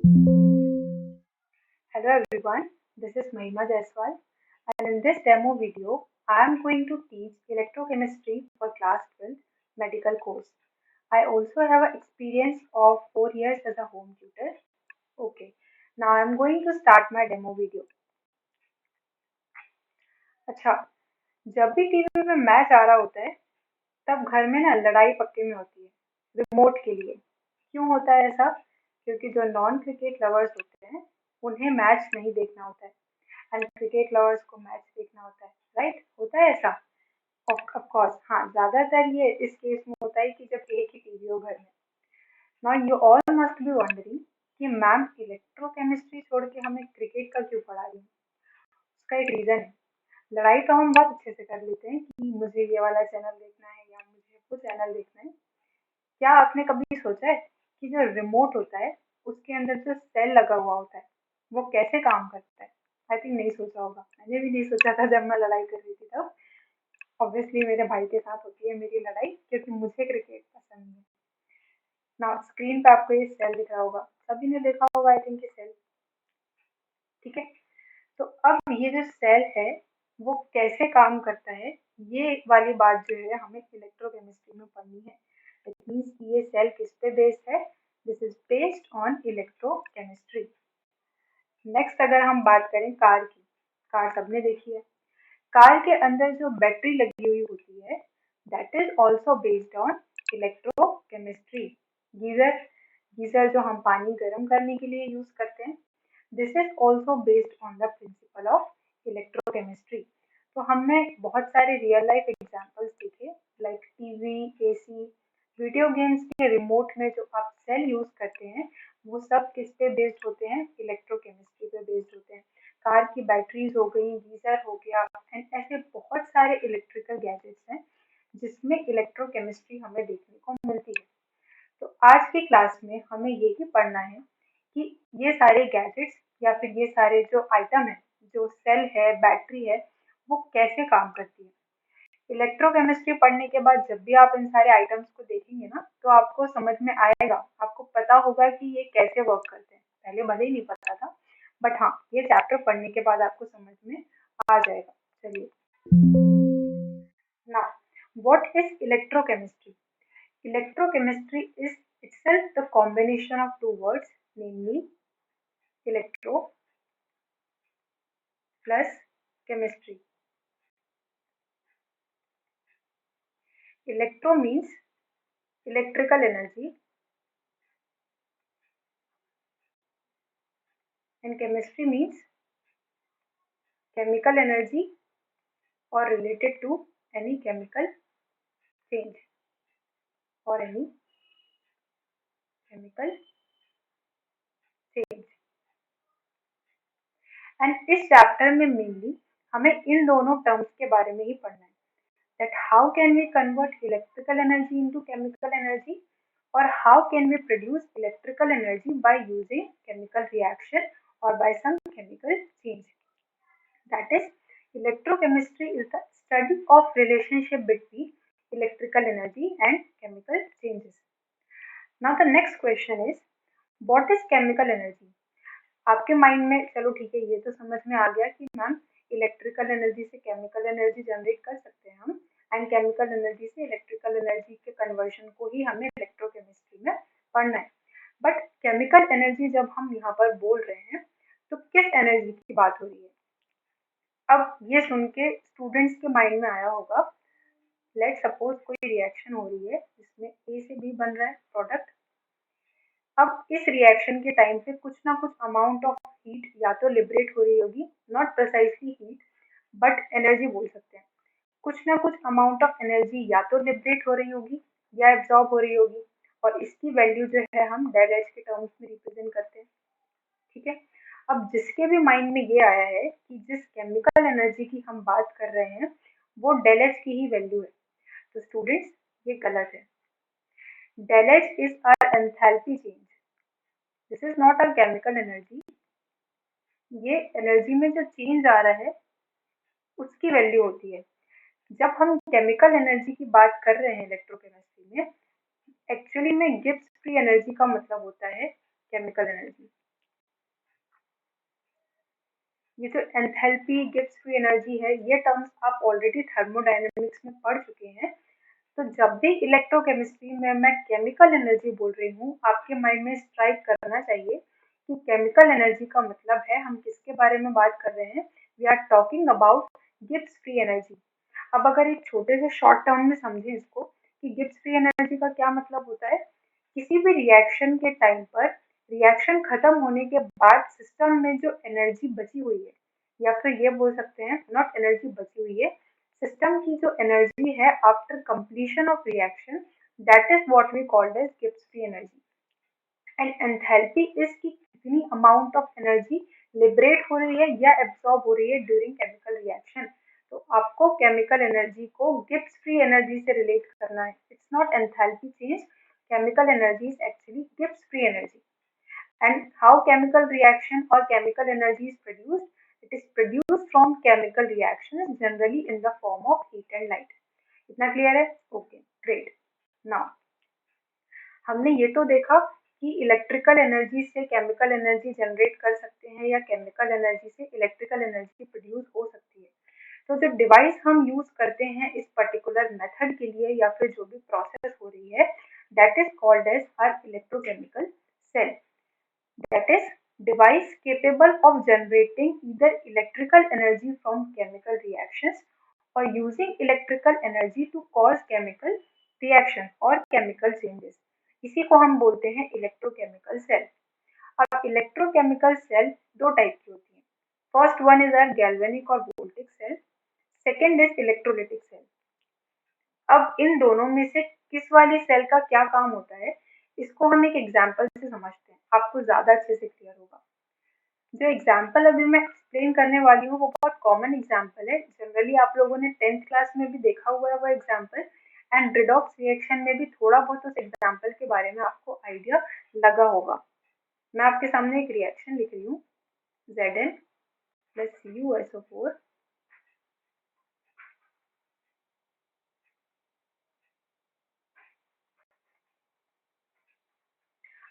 Hello everyone, this is Mahima Jaiswal, and in this demo video, I am going to teach electrochemistry for class 12 medical course. I also have an experience of 4 years as a home tutor. Okay, now I am going to start my demo video. अच्छा, जब भी TV में match आ रहा होता है, तब घर में ना लड़ाई पक्के में होती है रिमोट के लिए। क्यों होता है ऐसा? क्योंकि जो नॉन क्रिकेट लवर्स होते हैं, उन्हें मैच नहीं देखना होता है एंड क्रिकेट लवर्स को मैच देखना होता है, राइट? होता है ऐसा? ऑफ कोर्स, हाँ, ज्यादातर ये इस केस में होता है कि जब एक ही टीवी हो घर में। Now you all must be wondering कि मैम इलेक्ट्रोकेमिस्ट्री छोड़ के हमें क्रिकेट का क्यों पढ़ा रही है। उसका एक रीजन है। लड़ाई तो हम बहुत अच्छे से कर लेते हैं कि मुझे ये वाला चैनल देखना है या मुझे वो चैनल देखना है। क्या आपने कभी सोचा है कि जो रिमोट होता है, उसके अंदर जो सेल लगा हुआ होता है, वो कैसे काम करता है? आई थिंक नहीं सोचा होगा। मैंने भी नहीं सोचा था जब मैं लड़ाई कर रही थी तब। ऑब्वियसली मेरे भाई के साथ होती है मेरी लड़ाई, क्योंकि मुझे क्रिकेट पसंद है। ना स्क्रीन पे आपको ये सेल दिख रहा होगा, सभी ने देखा होगा आई थिंक ये सेल। ठीक है, तो अब ये जो सेल है, वो कैसे काम करता है, ये वाली बात जो है हमें इलेक्ट्रोकेमिस्ट्री में पढ़नी है। इट मीन्स कि ये सेल किस पे बेस्ड है। This is based on electrochemistry. Next अगर हम बात करें कार की, कार सबने देखी है। कार के अंदर जो बैटरी लगी हुई होती है, that is also based on electrochemistry. Geyser, geyser जो हम पानी गर्म करने के लिए यूज करते हैं, this is also based on the principle of electrochemistry. तो हमने बहुत सारे रियल लाइफ एग्जाम्पल्स देखे, like TV, AC, video games के रिमोट में जो आप सेल यूज करते हैं, वो सब किस पे बेस्ड होते हैं? इलेक्ट्रोकेमिस्ट्री पे बेस्ड होते हैं। कार की बैटरीज हो गई, गीजर हो गया, एंड ऐसे बहुत सारे इलेक्ट्रिकल गैजेट्स हैं जिसमें इलेक्ट्रोकेमिस्ट्री हमें देखने को मिलती है। तो आज की क्लास में हमें यही पढ़ना है कि ये सारे गैजेट्स या फिर ये सारे जो आइटम है, जो सेल है, बैटरी है, वो कैसे काम करती है। इलेक्ट्रोकेमिस्ट्री पढ़ने के बाद जब भी आप इन सारे आइटम्स को देखेंगे ना, तो आपको समझ में आएगा, आपको पता होगा कि ये कैसे वर्क करते हैं। पहले भले ही नहीं पता था, बट हाँ, ये चैप्टर पढ़ने के बाद आपको समझ में आ जाएगा। चलिए, now what is electrochemistry? Electrochemistry is itself the combination of two words, namely electro plus chemistry. Electro means electrical energy and chemistry means chemical energy or related to any chemical change or any chemical change. And इस chapter में mainly हमें इन दोनों terms के बारे में ही पढ़ना है, that how can we convert electrical energy into chemical energy, or how can we produce electrical energy by using chemical reaction or by some chemical change. That is, electrochemistry is the study of relationship between electrical energy and chemical changes. Now the next question is, what is chemical energy? आपके mind में चलो ठीक है, ये तो समझ में आ गया कि मैम इलेक्ट्रिकल एनर्जी से केमिकल एनर्जी जनरेट कर सकते हैं हम, एंड केमिकल एनर्जी से इलेक्ट्रिकल एनर्जी के कन्वर्शन को ही हमें इलेक्ट्रोकेमिस्ट्री में पढ़ना है। बट केमिकल एनर्जी जब हम यहाँ पर बोल रहे हैं, तो किस एनर्जी की बात हो रही है? अब ये सुन के स्टूडेंट्स के माइंड में आया होगा, लेट सपोज कोई रिएक्शन हो रही है जिसमें ए से बी बन रहा है प्रोडक्ट। अब इस रिएक्शन के टाइम पे कुछ ना कुछ अमाउंट ऑफ हीट या तो लिबरेट हो रही होगी, not precisely heat but energy बोल सकते हैं। कुछ ना कुछ अमाउंट ऑफ एनर्जी या तो लिबरेट हो रही होगी या एब्जॉर्ब हो रही होगी, और इसकी वैल्यू जो है हम डेल एच के टर्म्स में रिप्रेजेंट करते हैं। ठीक है, अब जिसके भी माइंड में ये आया है कि जिस केमिकल एनर्जी की हम बात कर रहे हैं वो डेल एच की ही वैल्यू है, तो स्टूडेंट्स ये गलत है। Del H is our enthalpy change, this is not a chemical energy. ये एनर्जी में जो चेंज आ रहा है उसकी वैल्यू होती है। जब हम केमिकल एनर्जी की बात कर रहे हैं इलेक्ट्रोकेमिस्ट्री में, एक्चुअली में गिब्स फ्री एनर्जी का मतलब होता है केमिकल एनर्जी। ये जो एंथैल्पी, गिब्स फ्री एनर्जी है, ये टर्म्स आप ऑलरेडी थर्मोडायनेमिक्स में पढ़ चुके हैं। तो जब भी इलेक्ट्रोकेमिस्ट्री में मैं केमिकल एनर्जी बोल रही हूँ, आपके माइंड में स्ट्राइक करना चाहिए कि केमिकल एनर्जी का मतलब है हम किसके बारे में बात कर रहे हैं। We are talking about Gibbs free energy. अब अगर एक छोटे से शॉर्ट टर्म में समझें इसको कि गिब्स फ्री एनर्जी का क्या मतलब होता है, किसी भी रिएक्शन के टाइम पर रिएक्शन खत्म होने के बाद सिस्टम में जो एनर्जी बची हुई है, या फिर ये बोल सकते हैं नॉट एनर्जी बची हुई है, सिस्टम की जो एनर्जी है after completion of reaction, that is what we called as Gibbs free energy. And enthalpy is की कितनी अमाउंट ऑफ एनर्जी लिबरेट हो रही है या एब्सॉर्ब हो रही है ड्यूरिंग केमिकल रिएक्शन। तो आपको केमिकल एनर्जी को गिब्स फ्री एनर्जी से रिलेट करना है। It's not enthalpy change, chemical energy is actually Gibbs free energy. And how chemical reaction or chemical energy is produced? It is produced from chemical reactions generally in the form of heat and light. इतना clear है? Okay, great. Now हमने ये तो देखा कि electrical energy से chemical energy generate कर सकते हैं या केमिकल एनर्जी से इलेक्ट्रिकल एनर्जी प्रोड्यूस हो सकती है। तो जो डिवाइस हम यूज करते हैं इस पर्टिकुलर मेथड के लिए या फिर जो भी प्रोसेस हो रही है, that is called as our electrochemical cell. That is, device capable of generating either electrical energy from chemical reactions or using electrical energy to cause chemical reactions or chemical changes. इसी को हम बोलते हैं electrochemical cell. अब electrochemical cell दो type की होती हैं। First one is or galvanic और voltaic cell, second is electrolytic cell. अब इन दोनों में से किस वाली सेल का क्या काम होता है, इसको हम एक एग्जाम्पल से समझते हैं, आपको ज्यादा अच्छे से क्लियर होगा। जो एग्जाम्पल अभी मैं एक्सप्लेन करने वाली हूँ वो बहुत कॉमन एग्जाम्पल है, जनरली आप लोगों ने 10th क्लास में भी देखा हुआ है वो एग्जाम्पल, एंड रिडॉक्स रिएक्शन में भी थोड़ा बहुत उस एग्जाम्पल के बारे में आपको आइडिया लगा होगा। मैं आपके सामने एक रिएक्शन लिख रही हूँ, Zn plus CuSO4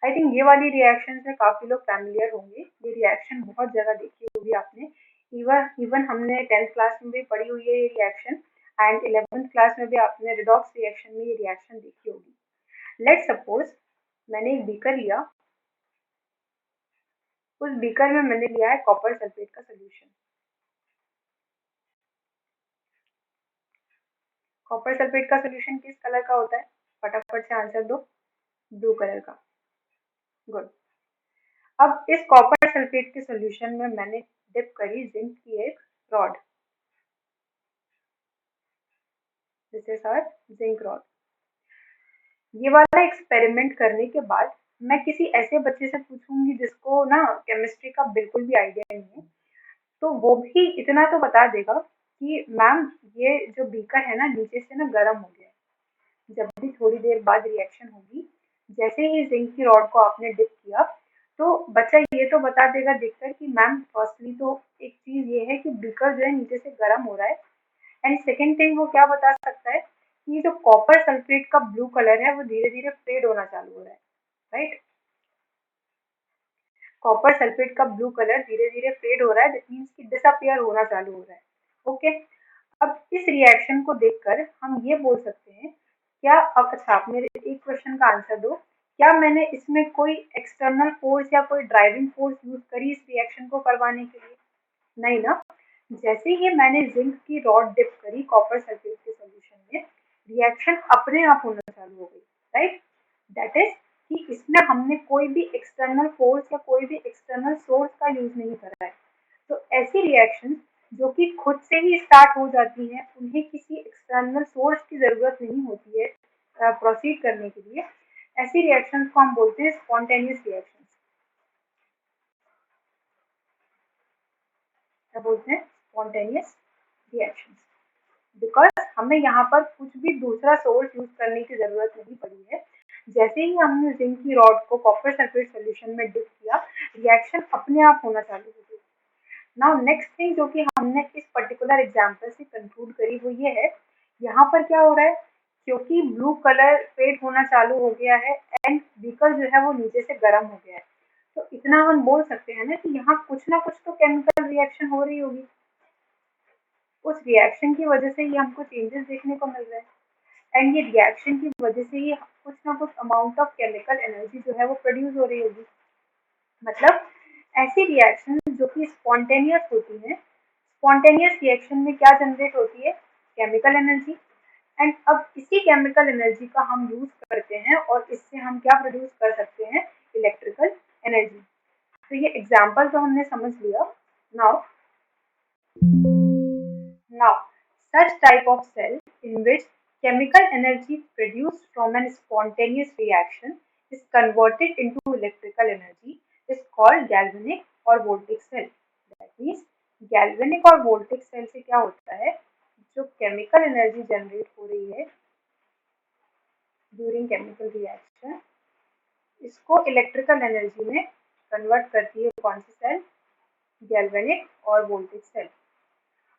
I think ये वाली रिएक्शन से काफी लोग फैमिलियर होंगे। ये रिएक्शन बहुत जगह देखी होगी आपने, इवन हमने 10th क्लास में भी पढ़ी हुई है ये रिएक्शन, एंड 11th क्लास में भी आपने रिडॉक्स रिएक्शन में ये रिएक्शन देखी होगी। लेट्स सपोज मैंने एक बीकर लिया, उस बीकर में मैंने लिया है कॉपर सल्फेट का सोल्यूशन। कॉपर सल्फेट का सोल्यूशन किस कलर का होता है, फटाफट से आंसर दो। ब्लू कलर का, गुड। अब इस कॉपर सल्फेट के सोल्यूशन में मैंने डिप करी जिंक की एक rod, this is our zinc rod. ये वाला एक्सपेरिमेंट करने के बाद मैं किसी ऐसे बच्चे से पूछूंगी जिसको ना केमिस्ट्री का बिल्कुल भी आइडिया नहीं है, तो वो भी इतना तो बता देगा कि मैम ये जो बीकर है ना नीचे से ना गर्म हो गया है। जब भी थोड़ी देर बाद रिएक्शन होगी, जैसे ही जिंक की रॉड को आपने डिप किया, तो बच्चा ये तो बता देगा देखकर कि मैम फर्स्टली तो एक चीज ये है कि बीकर जो है नीचे से गर्म हो रहा है, एंड सेकेंड थिंग वो क्या बता सकता है कि जो कॉपर सल्फेट का ब्लू कलर है वो धीरे धीरे फेड होना चालू हो रहा है, राइट। कॉपर सल्फेट का ब्लू कलर धीरे धीरे फेड हो रहा है, दैट मीन्स कि डिसअपियर होना चालू हो रहा है। ओके, अब इस रिएक्शन को देखकर हम ये बोल सकते हैं, क्या अब अच्छा आप मेरे एक क्वेश्चन का आंसर दो, क्या मैंने इसमें कोई एक्सटर्नल फोर्स या कोई ड्राइविंग फोर्स यूज करी इस रिएक्शन को करवाने के लिए? नहीं ना। जैसे ही मैंने जिंक की रॉड डिप करी कॉपर सल्फेट के सॉल्यूशन में, रिएक्शन अपने आप होना चालू हो गई, राइट। दैट इज कि इसमें हमने कोई भी एक्सटर्नल फोर्स या कोई भी एक्सटर्नल सोर्स का यूज नहीं करा है। तो ऐसी रिएक्शन जो कि खुद से ही स्टार्ट हो जाती हैं, उन्हें किसी एक्सटर्नल सोर्स की जरूरत नहीं होती है प्रोसीड करने के लिए, ऐसी रिएक्शंस को हम बोलते हैं स्पॉन्टेनियस रिएक्शंस। क्या बोलते हैं? Spontaneous reactions. बिकॉज हमें यहाँ पर कुछ भी दूसरा सोर्स यूज करने की जरूरत नहीं पड़ी है। जैसे ही हमने जिंक की रॉड को कॉपर सल्फेट सोल्यूशन में डिप किया, रिएक्शन अपने आप होना चालू हो गई। नाउ नेक्स्ट थिंग जो कि हमने इस पर्टिकुलर एग्जांपल से कंक्लूड करी वो ये है, यहाँ पर क्या हो रहा है, क्योंकि ब्लू कलर फेड होना चालू हो गया है एंड बीकर जो है वो नीचे से गर्म हो गया है, तो इतना हम बोल सकते हैं ना कि यहाँ कुछ ना कुछ तो केमिकल रिएक्शन हो रही होगी। उस रिएक्शन की वजह से ही हमको चेंजेस देखने को मिल रहे हैं, एंड ये रिएक्शन की वजह से ही कुछ ना कुछ अमाउंट ऑफ केमिकल एनर्जी जो है वो प्रोड्यूस हो रही होगी। मतलब ऐसी रिएक्शन जो कि स्पॉन्टेनियस होती है, स्पॉन्टेनियस रिएक्शन में क्या जनरेट होती है? Chemical energy. एंड अब इसी केमिकल एनर्जी का हम यूज करते हैं और इससे हम क्या प्रोड्यूस कर सकते हैं? Electrical energy. तो ये एग्जाम्पल तो हमने समझ लिया। Now Now, such type of cell in which chemical energy produced from a spontaneous reaction is converted into electrical energy is called galvanic or voltaic cell. That means galvanic और voltaic cell से क्या होता है? जो chemical energy generate हो रही है during chemical reaction, इसको electrical energy में convert करती है कौन सी cell? Galvanic और voltaic cell.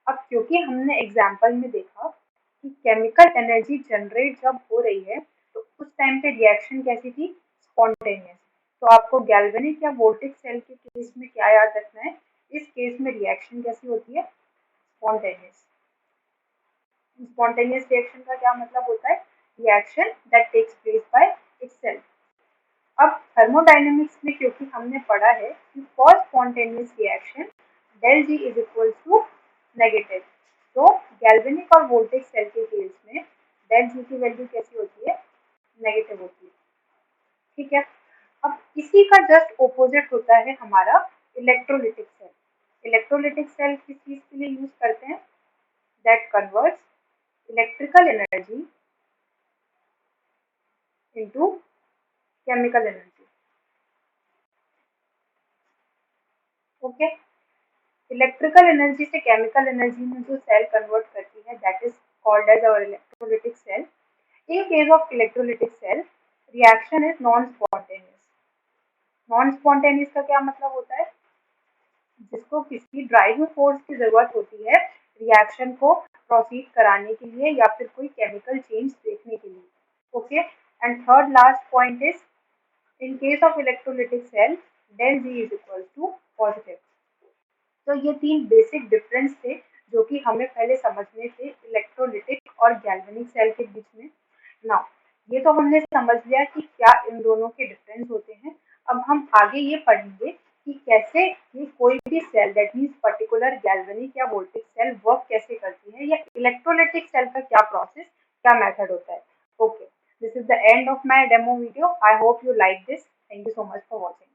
अब क्योंकि हमने एग्जाम्पल में देखा कि केमिकल एनर्जी जनरेट जब हो रही है तो उस टाइम पे रिएक्शन कैसी थी? स्पॉन्टेनियस। तो आपको गैल्वेनिक या वोल्टिक सेल के केस में क्या याद रखना है? इस केस में रिएक्शन कैसी होती है? स्पॉन्टेनियस। स्पॉन्टेनियस रिएक्शन का क्या मतलब होता है? Reaction that takes place by itself. अब थर्मोडायनेमिक्स में क्योंकि हमने पढ़ा है कि for spontaneous reaction del G is equal to negative, तो गैल्वेनिक और वोल्टेज सेल के केस में डेल जी की वैल्यू कैसी होती है? नेगेटिव होती है। ठीक है। अब इसी का जस्ट ऑपोजिट होता है हमारा इलेक्ट्रोलिटिक सेल। इलेक्ट्रोलिटिक सेल किस चीज के लिए यूज करते हैं? That converts electrical energy into chemical energy. Okay. Electrical energy से केमिकल एनर्जी में जो सेल कन्वर्ट करती है that is called as our electrolytic cell. In case of electrolytic cell, reaction is non-spontaneous. Non-spontaneous का क्या मतलब होता है? जिसको किसी ड्राइविंग फोर्स की जरूरत होती है रिएक्शन को प्रोसीड कराने के लिए या फिर कोई केमिकल चेंज देखने के लिए। Okay. And third last point is in case of electrolytic cell del G is equal to positive. तो ये तीन बेसिक डिफरेंस थे जो कि हमें पहले समझने थे इलेक्ट्रोलिटिक और गैल्वेनिक सेल के बीच में। नाउ ये तो हमने समझ लिया कि क्या इन दोनों के डिफरेंस होते हैं। अब हम आगे ये पढ़ेंगे कि कैसे ये कोई भी cell that means particular galvanic या वोल्टिक सेल वर्क कैसे करती है या इलेक्ट्रोलिटिक सेल का क्या प्रोसेस, क्या मेथड होता है। Okay, this is the end of my demo video. I hope you like this. Thank you so much for watching.